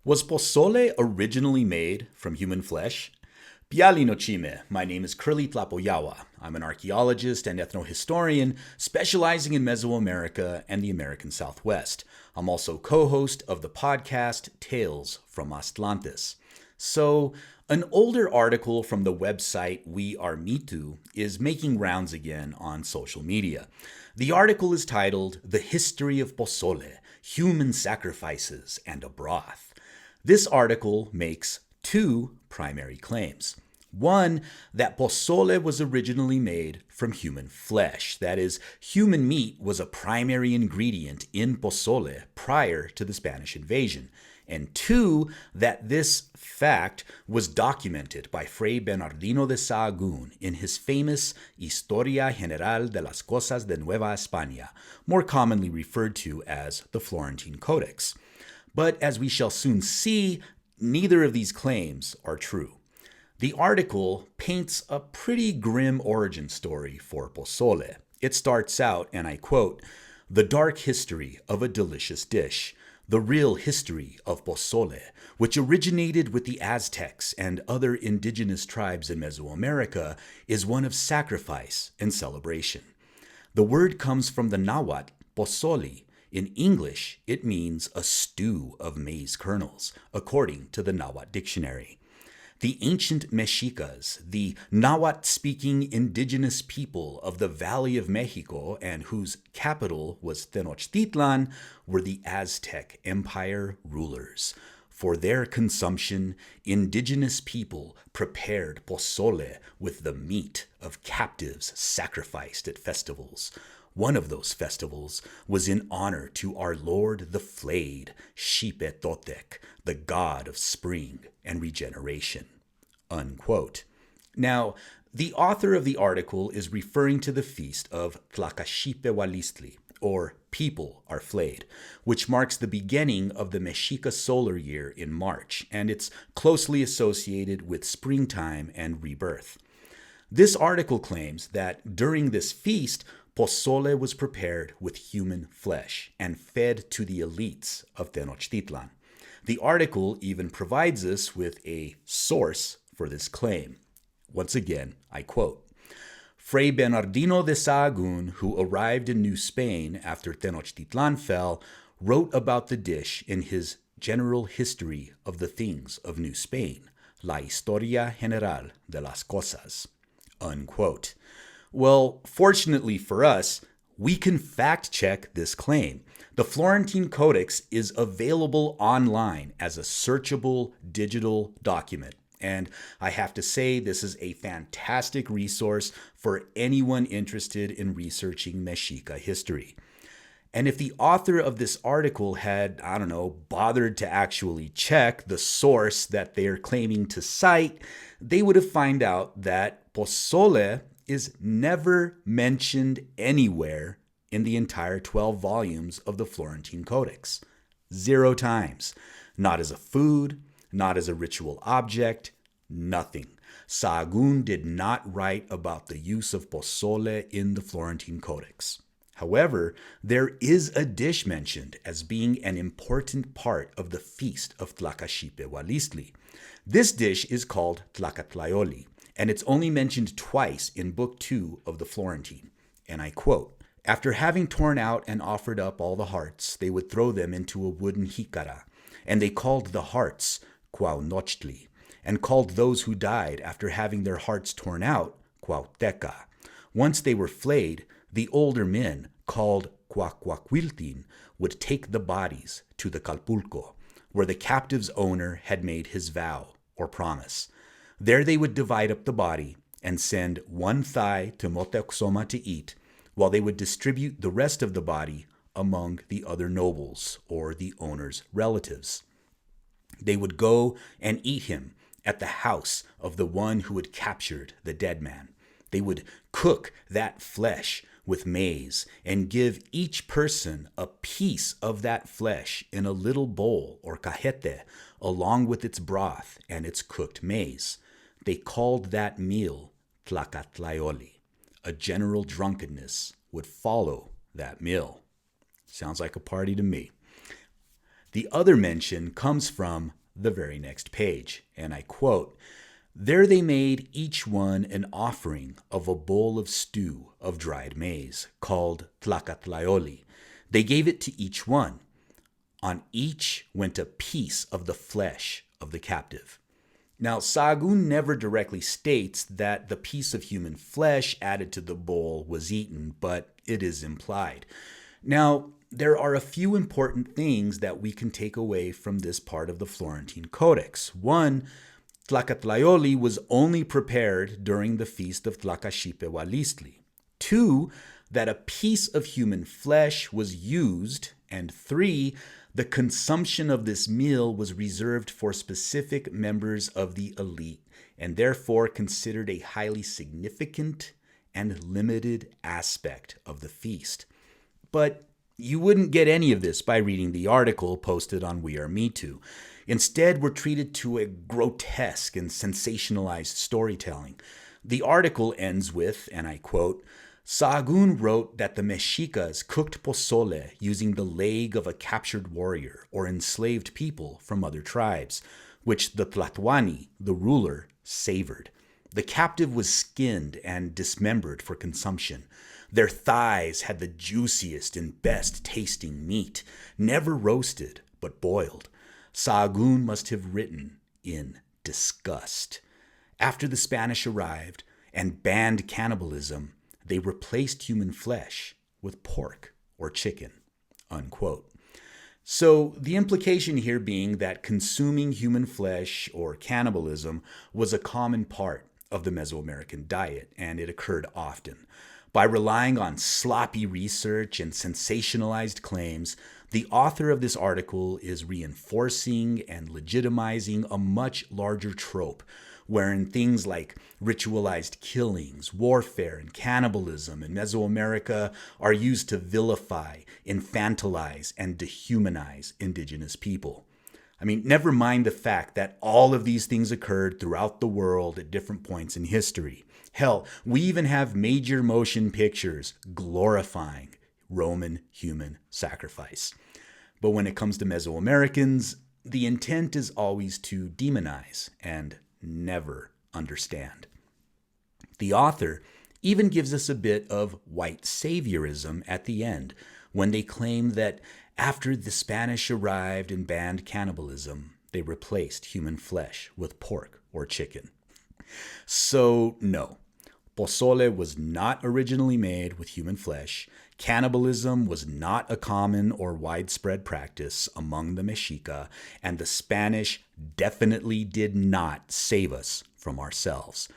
Was pozole originally made from human flesh? Piali no chime, my name is Curly Tlapoyawa. I'm an archaeologist and ethnohistorian specializing in Mesoamerica and the American Southwest. I'm also co-host of the podcast Tales from Atlantis. So, an older article from the website We Are Mitu is making rounds again on social media. The article is titled The History of Pozole, Human Sacrifices and a Broth. This article makes two primary claims. One, that pozole was originally made from human flesh. That is, human meat was a primary ingredient in pozole prior to the Spanish invasion. And two, that this fact was documented by Fray Bernardino de Sahagun in his famous Historia General de las Cosas de Nueva España, more commonly referred to as the Florentine Codex. But as we shall soon see, neither of these claims are true. The article paints a pretty grim origin story for pozole. It starts out, and I quote, "The dark history of a delicious dish, the real history of pozole, which originated with the Aztecs and other indigenous tribes in Mesoamerica, is one of sacrifice and celebration. The word comes from the Nahuatl, pozolli. In English, it means a stew of maize kernels, according to the Nahuatl dictionary. The ancient Mexicas, the Nahuatl-speaking indigenous people of the Valley of Mexico and whose capital was Tenochtitlan, were the Aztec Empire rulers. For their consumption, indigenous people prepared pozole with the meat of captives sacrificed at festivals. One of those festivals was in honor to our Lord the Flayed, Xipetotec, the god of spring and regeneration." Unquote. Now, the author of the article is referring to the feast of tlacatlaolli, or People Are Flayed, which marks the beginning of the Mexica solar year in March, and it's closely associated with springtime and rebirth. This article claims that during this feast, pozole was prepared with human flesh and fed to the elites of Tenochtitlan. The article even provides us with a source for this claim. Once again, I quote, "Fray Bernardino de Sahagun, who arrived in New Spain after Tenochtitlan fell, wrote about the dish in his General History of the Things of New Spain, La Historia General de las Cosas." Unquote. Well, fortunately for us, we can fact-check this claim. The Florentine Codex is available online as a searchable digital document. And I have to say, this is a fantastic resource for anyone interested in researching Mexica history. And if the author of this article had, bothered to actually check the source that they are claiming to cite, they would have found out that pozole is never mentioned anywhere in the entire 12 volumes of the Florentine Codex. 0 times. Not as a food, not as a ritual object, nothing. Sahagun did not write about the use of pozole in the Florentine Codex. However, there is a dish mentioned as being an important part of the feast of Tlacatlaolli. This dish is called tlacatlaolli, and it's only mentioned twice in Book 2 of the Florentine. And I quote, "After having torn out and offered up all the hearts, they would throw them into a wooden jicara, and they called the hearts cuauhnochtli, and called those who died after having their hearts torn out cuauhteca. Once they were flayed, the older men, called cuacuacuiltin, would take the bodies to the calpulco, where the captive's owner had made his vow or promise. There they would divide up the body and send one thigh to Moctezuma to eat, while they would distribute the rest of the body among the other nobles or the owner's relatives. They would go and eat him at the house of the one who had captured the dead man. They would cook that flesh with maize and give each person a piece of that flesh in a little bowl or cajete, along with its broth and its cooked maize. They called that meal tlacatlaolli. A general drunkenness would follow that meal." Sounds like a party to me. The other mention comes from the very next page, and I quote, "There they made each one an offering of a bowl of stew of dried maize, called tlacatlaolli. They gave it to each one. On each went a piece of the flesh of the captive." Now, Sahagun never directly states that the piece of human flesh added to the bowl was eaten, but it is implied. Now, there are a few important things that we can take away from this part of the Florentine Codex. One, tlacatlaolli was only prepared during the feast of Tlacashipe-Hualistli. Two, that a piece of human flesh was used. And three, the consumption of this meal was reserved for specific members of the elite and therefore considered a highly significant and limited aspect of the feast. But you wouldn't get any of this by reading the article posted on We Are Me Too. Instead, we're treated to a grotesque and sensationalized storytelling. The article ends with, and I quote, "Sahagun wrote that the Mexicas cooked pozole using the leg of a captured warrior or enslaved people from other tribes, which the Tlatoani, the ruler, savored. The captive was skinned and dismembered for consumption. Their thighs had the juiciest and best tasting meat, never roasted but boiled. Sahagun must have written in disgust. After the Spanish arrived and banned cannibalism, they replaced human flesh with pork or chicken," unquote. So the implication here being that consuming human flesh or cannibalism was a common part of the Mesoamerican diet, and it occurred often. By relying on sloppy research and sensationalized claims, the author of this article is reinforcing and legitimizing a much larger trope, wherein things like ritualized killings, warfare, and cannibalism in Mesoamerica are used to vilify, infantilize, and dehumanize indigenous people. I mean, never mind the fact that all of these things occurred throughout the world at different points in history. Hell, we even have major motion pictures glorifying Roman human sacrifice. But when it comes to Mesoamericans, the intent is always to demonize and never understand. The author even gives us a bit of white saviorism at the end when they claim that after the Spanish arrived and banned cannibalism, they replaced human flesh with pork or chicken. So no, pozole was not originally made with human flesh. Cannibalism was not a common or widespread practice among the Mexica, and the Spanish definitely did not save us from ourselves.